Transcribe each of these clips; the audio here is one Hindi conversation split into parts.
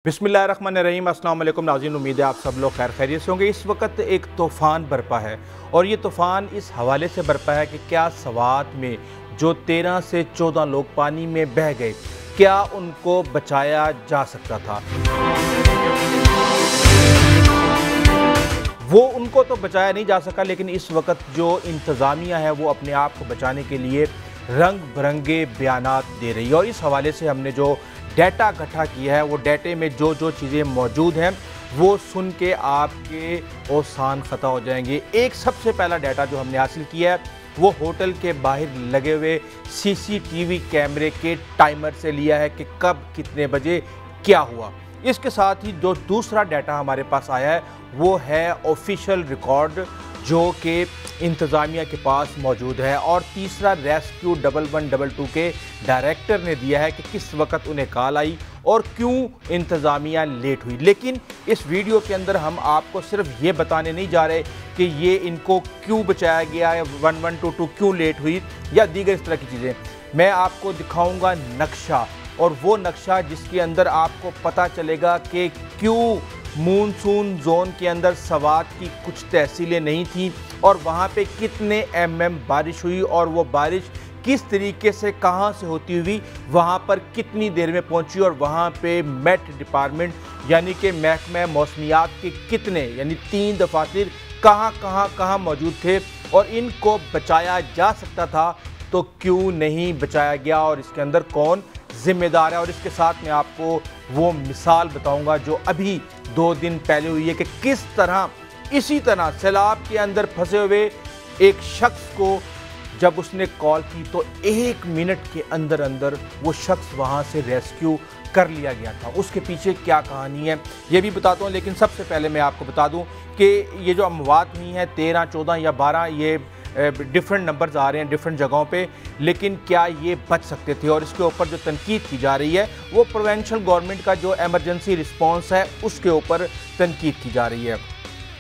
बिस्मिल्लाहिर्रहमानिर्रहीम। अस्सलाम वालेकुम नाज़रीन, उम्मीद है आप सब लोग खैर खैरियत से होंगे। इस वक्त एक तूफ़ान बरपा है और ये तूफ़ान इस हवाले से बरपा है कि क्या सवात में जो 13 से 14 लोग पानी में बह गए, क्या उनको बचाया जा सकता था? वो उनको तो बचाया नहीं जा सका, लेकिन इस वक्त जो इंतज़ामिया है वो अपने आप को बचाने के लिए रंग बिरंगे बयानात दे रही है। और इस हवाले से हमने जो डाटा इकट्ठा किया है, वो डाटे में जो जो चीज़ें मौजूद हैं वो सुन के आपके औसान ख़ता हो जाएंगे। एक सबसे पहला डाटा जो हमने हासिल किया है वो होटल के बाहर लगे हुए CCTV कैमरे के टाइमर से लिया है कि कब कितने बजे क्या हुआ। इसके साथ ही जो दूसरा डाटा हमारे पास आया है वो है ऑफिशियल रिकॉर्ड जो कि इंतज़ामिया के पास मौजूद है, और तीसरा रेस्क्यू 1122 के डायरेक्टर ने दिया है कि किस वक्त उन्हें कॉल आई और क्यों इंतज़ामिया लेट हुई। लेकिन इस वीडियो के अंदर हम आपको सिर्फ ये बताने नहीं जा रहे कि ये इनको क्यों बचाया गया है, 1122 क्यों लेट हुई या दीगर इस तरह की चीज़ें। मैं आपको दिखाऊंगा नक्शा, और वो नक्शा जिसके अंदर आपको पता चलेगा कि क्यों मानसून जोन के अंदर सवात की कुछ तहसीलें नहीं थीं और वहाँ पे कितने बारिश हुई, और वो बारिश किस तरीके से कहाँ से होती हुई वहाँ पर कितनी देर में पहुँची, और वहाँ पे मेट डिपार्टमेंट यानी कि महकमा मौसमियात के कितने यानी 3 दफातर कहाँ मौजूद थे, और इनको बचाया जा सकता था तो क्यों नहीं बचाया गया और इसके अंदर कौन जिम्मेदार है। और इसके साथ मैं आपको वो मिसाल बताऊंगा जो अभी 2 दिन पहले हुई है कि किस तरह इसी तरह सैलाब के अंदर फंसे हुए एक शख्स को जब उसने कॉल की तो 1 मिनट के अंदर अंदर वो शख्स वहाँ से रेस्क्यू कर लिया गया था। उसके पीछे क्या कहानी है ये भी बताता हूँ, लेकिन सबसे पहले मैं आपको बता दूँ कि ये जो अमवात हुई हैं 13, 14 या 12, ये डिफरेंट नंबर्स आ रहे हैं डिफरेंट जगहों पे, लेकिन क्या ये बच सकते थे? और इसके ऊपर जो तनकीद की जा रही है वो प्रोविंशियल गवर्नमेंट का जो एमरजेंसी रिस्पांस है उसके ऊपर तनकीद की जा रही है।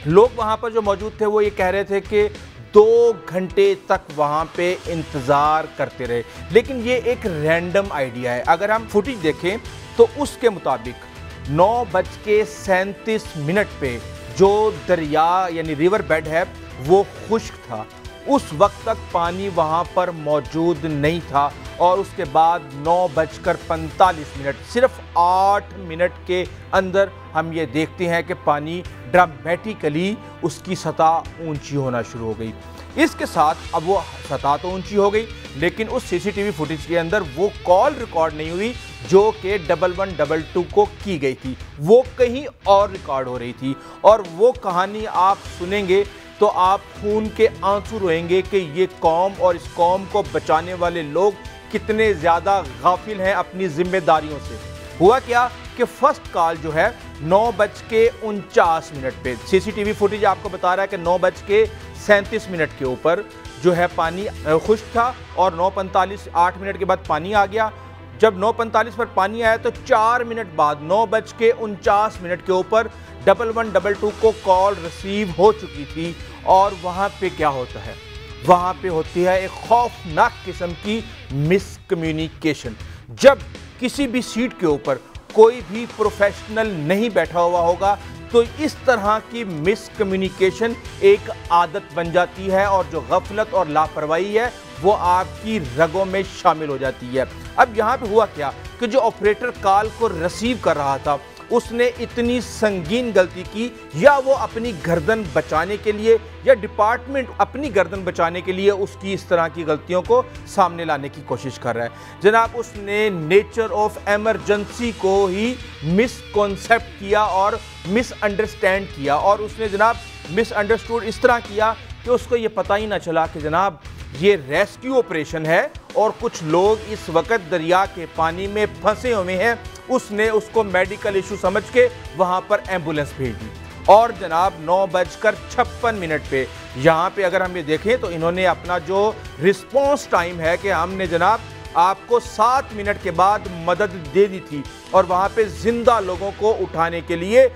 लोग वहाँ पर जो मौजूद थे वो ये कह रहे थे कि 2 घंटे तक वहाँ पे इंतज़ार करते रहे, लेकिन ये एक रैंडम आइडिया है। अगर हम फुटेज देखें तो उसके मुताबिक 9:37 पे जो दरिया यानी रिवर बेड है वो खुश्क था, उस वक्त तक पानी वहाँ पर मौजूद नहीं था, और उसके बाद 9:45 सिर्फ 8 मिनट के अंदर हम ये देखते हैं कि पानी ड्रामेटिकली उसकी सतह ऊंची होना शुरू हो गई। इसके साथ अब वो सतह तो ऊंची हो गई, लेकिन उस CCTV फुटेज के अंदर वो कॉल रिकॉर्ड नहीं हुई जो कि 1122 को की गई थी, वो कहीं और रिकॉर्ड हो रही थी। और वो कहानी आप सुनेंगे तो आप खून के आंसू रोएंगे कि ये कौम और इस कौम को बचाने वाले लोग कितने ज़्यादा गाफिल हैं अपनी जिम्मेदारियों से। हुआ क्या कि फर्स्ट कॉल जो है 9:49 पे, CCTV फुटेज आपको बता रहा है कि 9:37 के ऊपर जो है पानी खुश्क था, और 9:45 8 मिनट के बाद पानी आ गया। जब 9:45 पर पानी आया तो 4 मिनट बाद 9:49 के ऊपर 1122 को कॉल रिसीव हो चुकी थी। और वहाँ पे क्या होता है, वहाँ पे होती है एक खौफनाक किस्म की मिसकम्युनिकेशन। जब किसी भी सीट के ऊपर कोई भी प्रोफेशनल नहीं बैठा हुआ होगा तो इस तरह की मिसकम्युनिकेशन एक आदत बन जाती है, और जो गफलत और लापरवाही है वो आपकी रगों में शामिल हो जाती है। अब यहाँ पे हुआ क्या कि जो ऑपरेटर कॉल को रिसीव कर रहा था उसने इतनी संगीन गलती की, या वो अपनी गर्दन बचाने के लिए या डिपार्टमेंट अपनी गर्दन बचाने के लिए उसकी इस तरह की गलतियों को सामने लाने की कोशिश कर रहा है। जनाब उसने नेचर ऑफ एमरजेंसी को ही मिसकॉन्सेप्ट किया और मिसअंडरस्टैंड किया, और उसने जनाब मिसअंडरस्टूड इस तरह किया कि उसको ये पता ही ना चला कि जनाब ये रेस्क्यू ऑपरेशन है और कुछ लोग इस वक्त दरिया के पानी में फंसे हुए हैं। उसने उसको मेडिकल इशू समझ के वहाँ पर एम्बुलेंस भेज दी, और जनाब 9:56 पे यहाँ पे अगर हम ये देखें तो इन्होंने अपना जो रिस्पॉन्स टाइम है कि हमने जनाब आपको 7 मिनट के बाद मदद दे दी थी, और वहाँ पे जिंदा लोगों को उठाने के लिए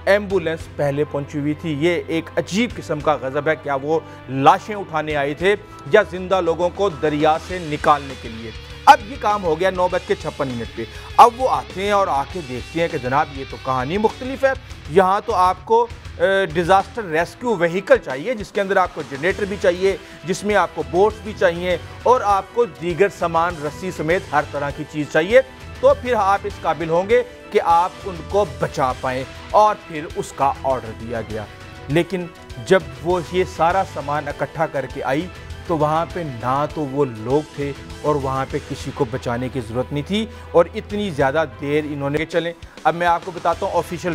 एम्बुलेंस पहले पहुंची हुई थी। ये एक अजीब किस्म का गज़ब है, क्या वो लाशें उठाने आए थे या जिंदा लोगों को दरिया से निकालने के लिए। अब ये काम हो गया 9:56 पे। अब वो आते हैं और आके देखते हैं कि जनाब ये तो कहानी मुख्तलिफ है, यहाँ तो आपको डिज़ास्टर रेस्क्यू व्हीकल चाहिए जिसके अंदर आपको जनरेटर भी चाहिए, जिसमें आपको बोट्स भी चाहिए और आपको दीगर सामान रस्सी समेत हर तरह की चीज़ चाहिए, तो फिर आप इस काबिल होंगे कि आप उनको बचा पाएँ। और फिर उसका ऑर्डर दिया गया। लेकिन जब वो ये सारा सामान इकट्ठा करके आई तो वहाँ पे ना तो वो लोग थे और वहाँ पे किसी को बचाने की ज़रूरत नहीं थी, और इतनी ज़्यादा देर इन्होंने चले। अब मैं आपको बताता हूँ ऑफिशियल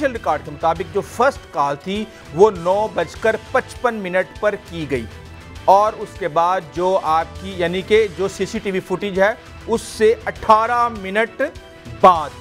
रिकॉर्ड के मुताबिक जो फर्स्ट कॉल थी वो 9:55 पर की गई, और उसके बाद जो आपकी यानी कि जो सीसीटीवी फुटेज है उससे 18 मिनट बाद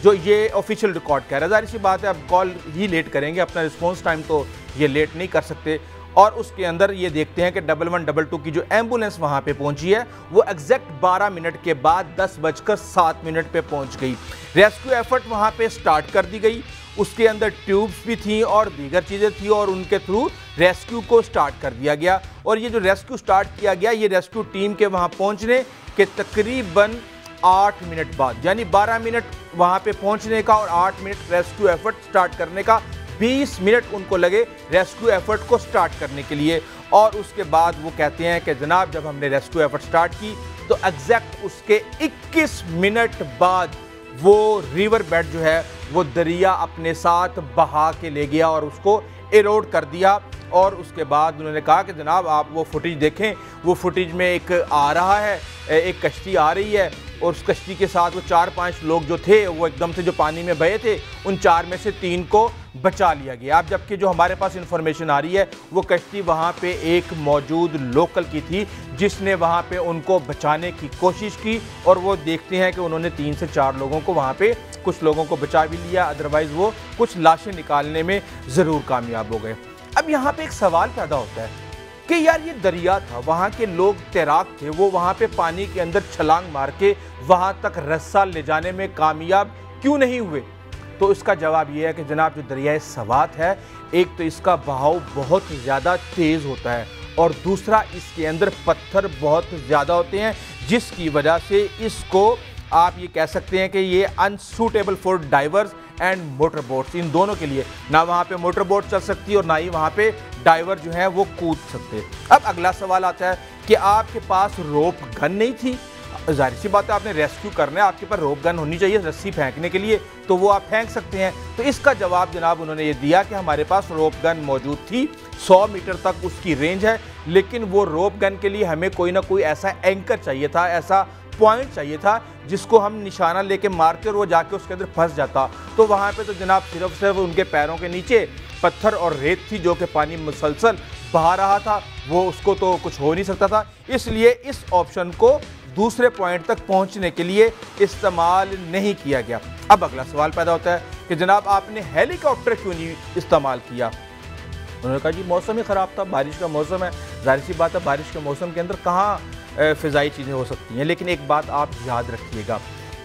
जो ये ऑफिशियल रिकॉर्ड कह रहा है। ज़ाहिर सी बात है अब कॉल ही लेट करेंगे, अपना रिस्पॉन्स टाइम तो ये लेट नहीं कर सकते। और उसके अंदर ये देखते हैं कि 1122 की जो एम्बुलेंस वहाँ पे पहुँची है वो एग्जैक्ट 12 मिनट के बाद 10:07 पे पहुँच गई। रेस्क्यू एफर्ट वहाँ पे स्टार्ट कर दी गई, उसके अंदर ट्यूब्स भी थी और दीगर चीज़ें थी, और उनके थ्रू रेस्क्यू को स्टार्ट कर दिया गया। और ये जो रेस्क्यू स्टार्ट किया गया, ये रेस्क्यू टीम के वहाँ पहुँचने के तकरीबन 8 मिनट बाद, यानी 12 मिनट वहाँ पे पहुँचने का और 8 मिनट रेस्क्यू एफर्ट स्टार्ट करने का, 20 मिनट उनको लगे रेस्क्यू एफर्ट को स्टार्ट करने के लिए। और उसके बाद वो कहते हैं कि जनाब जब हमने रेस्क्यू एफर्ट स्टार्ट की तो एग्जैक्ट उसके 21 मिनट बाद वो रिवर बेड जो है वो दरिया अपने साथ बहा के ले गया और उसको एरोड कर दिया। और उसके बाद उन्होंने कहा कि जनाब आप वो फुटेज देखें, वो फुटेज में एक आ रहा है, एक कश्ती आ रही है, और उस कश्ती के साथ वो 4-5 लोग जो थे वो एकदम से जो पानी में बहे थे, उन 4 में से 3 को बचा लिया गया। अब जबकि जो हमारे पास इंफॉर्मेशन आ रही है वो कश्ती वहाँ पे एक मौजूद लोकल की थी जिसने वहाँ पे उनको बचाने की कोशिश की, और वो देखते हैं कि उन्होंने 3 से 4 लोगों को वहाँ पे कुछ लोगों को बचा भी लिया, अदरवाइज़ वो कुछ लाशें निकालने में ज़रूर कामयाब हो गए। अब यहाँ पे एक सवाल पैदा होता है कि यार ये दरिया था, वहाँ के लोग तैराक थे, वो वहाँ पे पानी के अंदर छलांग मार के वहाँ तक रस्सा ले जाने में कामयाब क्यों नहीं हुए? तो इसका जवाब ये है कि जनाब जो दरियाए सवात है, एक तो इसका बहाव बहुत ज़्यादा तेज़ होता है और दूसरा इसके अंदर पत्थर बहुत ज़्यादा होते हैं, जिसकी वजह से इसको आप ये कह सकते हैं कि ये unsuitable for divers and motor boats, इन दोनों के लिए ना वहाँ पे मोटर बोट चल सकती और ना ही वहाँ पे डाइवर जो है वो कूद सकते। अब अगला सवाल आता है कि आपके पास रोप गन नहीं थी। जाहिर सी बात है आपने रेस्क्यू करना है, आपके पास रोप गन होनी चाहिए रस्सी फेंकने के लिए, तो वो आप फेंक सकते हैं। तो इसका जवाब जनाब उन्होंने ये दिया कि हमारे पास रोप गन मौजूद थी, 100 मीटर तक उसकी रेंज है, लेकिन वो रोप गन के लिए हमें कोई ना कोई ऐसा एंकर चाहिए था, ऐसा पॉइंट चाहिए था जिसको हम निशाना लेके मारते और वो जाके उसके अंदर फंस जाता। तो वहाँ पे तो जनाब सिर्फ उनके पैरों के नीचे पत्थर और रेत थी जो कि पानी मुसलसल बहा रहा था, वो उसको तो कुछ हो नहीं सकता था। इसलिए इस ऑप्शन को दूसरे पॉइंट तक पहुँचने के लिए इस्तेमाल नहीं किया गया। अब अगला सवाल पैदा होता है कि जनाब आपने हेलीकॉप्टर क्यों नहीं इस्तेमाल किया? उन्होंने कहा जी मौसम ही ख़राब था, बारिश का मौसम है, जाहिर सी बात है बारिश के मौसम के अंदर कहाँ फ़िज़ाई चीज़ें हो सकती हैं। लेकिन एक बात आप याद रखिएगा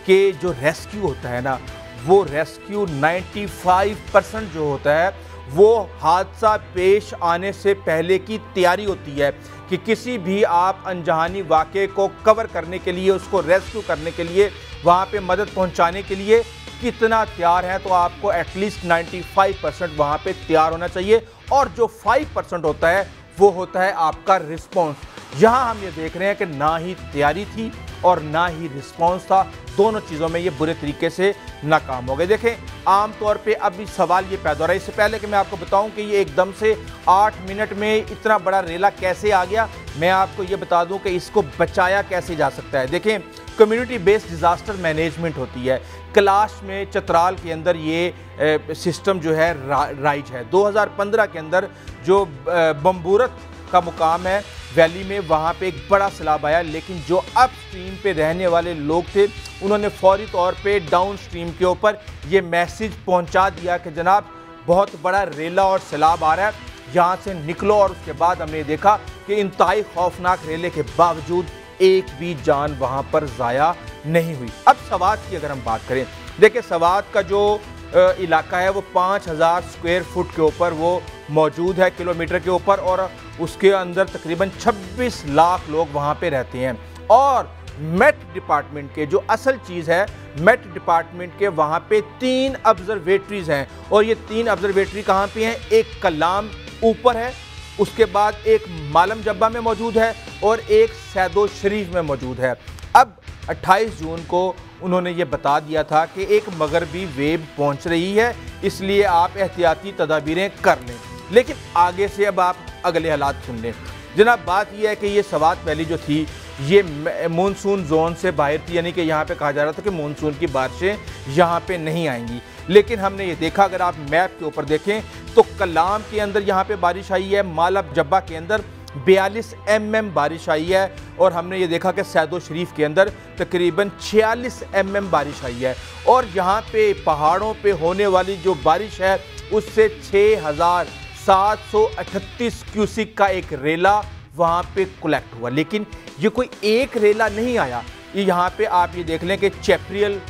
कि जो रेस्क्यू होता है ना, वो रेस्क्यू 95% जो होता है वो हादसा पेश आने से पहले की तैयारी होती है कि किसी भी आप अनजानी वाक़े को कवर करने के लिए, उसको रेस्क्यू करने के लिए, वहाँ पे मदद पहुँचाने के लिए कितना तैयार है। तो आपको एटलीस्ट 95% वहाँ पे तैयार होना चाहिए, और जो 5% होता है वो होता है आपका रिस्पॉन्स। यहाँ हम ये देख रहे हैं कि ना ही तैयारी थी और ना ही रिस्पॉन्स था, दोनों चीज़ों में ये बुरे तरीके से नाकाम हो गए। देखें आम तौर पे अभी सवाल ये पैदा हो रहा है, इससे पहले कि मैं आपको बताऊं कि ये एकदम से 8 मिनट में इतना बड़ा रेला कैसे आ गया, मैं आपको ये बता दूं कि इसको बचाया कैसे जा सकता है। देखें कम्युनिटी बेस्ड डिज़ास्टर मैनेजमेंट होती है, कैलाश में चतराल के अंदर ये सिस्टम जो है राइज है। 2015 के अंदर जो बम्बूरत का मुकाम है वैली में, वहाँ पे एक बड़ा सैलाब आया, लेकिन जो अप स्ट्रीम पे रहने वाले लोग थे उन्होंने फौरी तौर पे डाउन स्ट्रीम के ऊपर ये मैसेज पहुँचा दिया कि जनाब बहुत बड़ा रेला और सैलाब आ रहा है, यहाँ से निकलो। और उसके बाद हमने देखा कि इंतहाई खौफनाक रेले के बावजूद एक भी जान वहाँ पर ज़ाया नहीं हुई। अब सवात की अगर हम बात करें, देखिए सवात का जो इलाका है वो 5000 स्क्वायर फुट के ऊपर वो मौजूद है, किलोमीटर के ऊपर, और उसके अंदर तकरीबन 26 लाख लोग वहाँ पे रहते हैं। और मेट डिपार्टमेंट के जो असल चीज़ है, मेट डिपार्टमेंट के वहाँ पे 3 ऑब्जर्वेटरीज हैं और ये 3 ऑब्जर्वेटरी कहाँ पे हैं? एक कलाम ऊपर है, उसके बाद एक मालम जब्बा में मौजूद है और एक सैदो शरीफ में मौजूद है। अब 28 जून को उन्होंने ये बता दिया था कि एक मगरबी वेव पहुँच रही है, इसलिए आप एहतियाती तदाबीरें कर लें। लेकिन आगे से अब आप अगले हालात सुन लें जनाब। बात यह है कि ये सवात वैली जो थी ये मानसून जोन से बाहर थी, यानी कि यहाँ पे कहा जा रहा था कि मानसून की बारिशें यहाँ पे नहीं आएंगी। लेकिन हमने ये देखा, अगर आप मैप के ऊपर देखें तो कलाम के अंदर यहाँ पे बारिश आई है, मालब जब्बा के अंदर 42 mm बारिश आई है और हमने ये देखा कि सैदो शरीफ के अंदर तकरीबन 46 mm बारिश आई है। और यहाँ पे पहाड़ों पे होने वाली जो बारिश है उससे 6738 क्यूसिक का एक रेला वहाँ पे कलेक्ट हुआ। लेकिन ये कोई एक रेला नहीं आया, ये यहाँ पे आप ये देख लें कि चैप्रियल,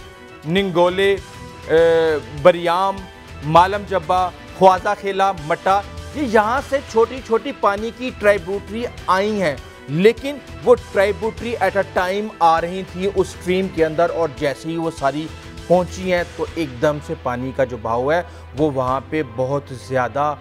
निंगोले, बरियाम, मालम जब्बा, ख्वाजा खेला, मटा, ये यहाँ से छोटी छोटी पानी की ट्राइब्यूटरी आई हैं। लेकिन वो ट्राइब्यूटरी एट अ टाइम आ रही थी उस स्ट्रीम के अंदर और जैसे ही वो सारी पहुँची हैं तो एकदम से पानी का जो बहाव है वो वहाँ पे बहुत ज़्यादा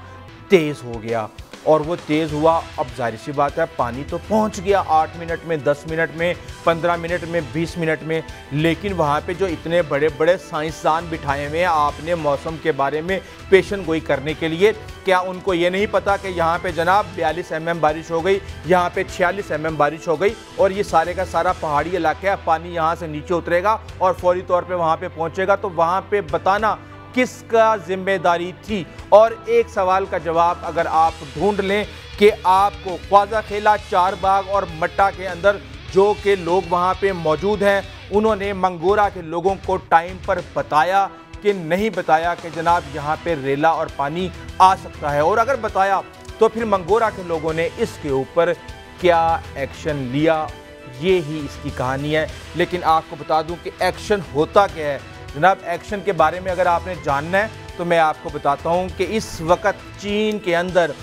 तेज़ हो गया। और वो तेज़ हुआ, अब जाहिर सी बात है पानी तो पहुंच गया 8 मिनट में, 10 मिनट में, 15 मिनट में, 20 मिनट में। लेकिन वहाँ पे जो इतने बड़े बड़े साइंसदान बिठाए हुए हैं आपने मौसम के बारे में पेशन गोई करने के लिए, क्या उनको ये नहीं पता कि यहाँ पे जनाब 42 mm बारिश हो गई, यहाँ पे 46 mm बारिश हो गई और ये सारे का सारा पहाड़ी इलाका है, पानी यहाँ से नीचे उतरेगा और फौरी तौर पर वहाँ पर पहुँचेगा, तो वहाँ पर बताना किसका जिम्मेदारी थी? और एक सवाल का जवाब अगर आप ढूंढ लें कि आपको ख्वाजा खेला, चारबाग और मट्टा के अंदर जो के लोग वहाँ पे मौजूद हैं उन्होंने मंगोरा के लोगों को टाइम पर बताया कि नहीं बताया कि जनाब यहाँ पे रेला और पानी आ सकता है? और अगर बताया तो फिर मंगोरा के लोगों ने इसके ऊपर क्या एक्शन लिया, ये ही इसकी कहानी है। लेकिन आपको बता दूँ कि एक्शन होता क्या है जनाब। एक्शन के बारे में अगर आपने जानना है तो मैं आपको बताता हूं कि इस वक्त चीन के अंदर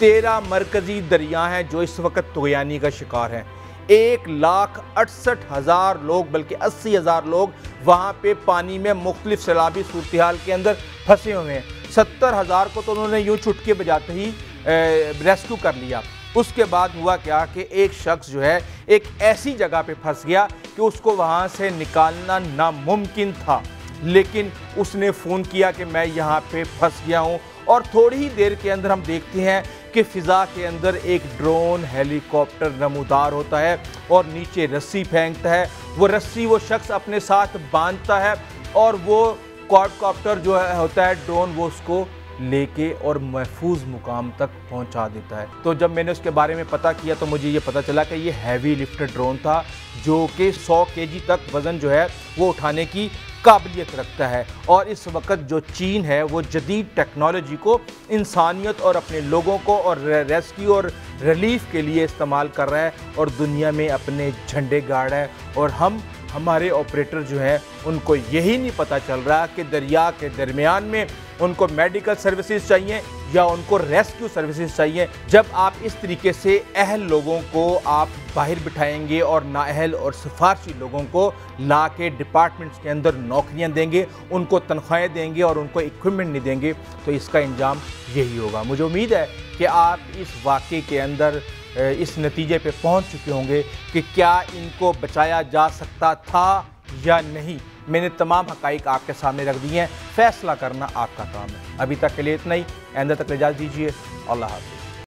13 मरकज़ी दरिया हैं जो इस वक्त तुग़यानी का शिकार हैं। 1,68,000 लोग बल्कि 80,000 लोग वहाँ पे पानी में मुख्तलिफ सैलाबी सूरत हाल के अंदर फंसे हुए हैं। 70,000 को तो उन्होंने यूँ चुटके बजाते ही रेस्क्यू कर लिया। उसके बाद हुआ क्या कि एक शख्स जो है एक ऐसी जगह पे फंस गया कि उसको वहाँ से निकालना नामुमकिन था, लेकिन उसने फ़ोन किया कि मैं यहाँ पे फंस गया हूँ। और थोड़ी ही देर के अंदर हम देखते हैं कि फ़िज़ा के अंदर एक ड्रोन हेलीकॉप्टर नमूदार होता है और नीचे रस्सी फेंकता है। वो रस्सी वो शख्स अपने साथ बांधता है और वो क्वाडकॉप्टर जो है होता है ड्रोन, वो उसको लेके और महफूज मुकाम तक पहुंचा देता है। तो जब मैंने उसके बारे में पता किया तो मुझे ये पता चला कि ये हैवी लिफ्टेड ड्रोन था जो कि 100 kg तक वज़न जो है वो उठाने की काबिलियत रखता है। और इस वक्त जो चीन है वो जदीद टेक्नोलॉजी को इंसानियत और अपने लोगों को और रेस्क्यू और रिलीफ के लिए इस्तेमाल कर रहा है और दुनिया में अपने झंडे गाड़ रहा है। और हमारे ऑपरेटर जो हैं उनको यही नहीं पता चल रहा कि दरिया के दरमियान में उनको मेडिकल सर्विसेज चाहिए या उनको रेस्क्यू सर्विसेज चाहिए। जब आप इस तरीके से अहल लोगों को आप बाहर बिठाएंगे और नाअहल और सिफारशी लोगों को ला के डिपार्टमेंट्स के अंदर नौकरियां देंगे, उनको तनख्वाहें देंगे और उनको इक्विपमेंट नहीं देंगे, तो इसका इंजाम यही होगा। मुझे उम्मीद है कि आप इस वाक़े के अंदर इस नतीजे पे पहुंच चुके होंगे कि क्या इनको बचाया जा सकता था या नहीं। मैंने तमाम हक़ाइक़ आपके सामने रख दिए हैं, फ़ैसला करना आपका काम है। अभी तक के लिए इतना ही, आइंदा तक इजाज़त दीजिए। अल्लाह हाफ़िज़।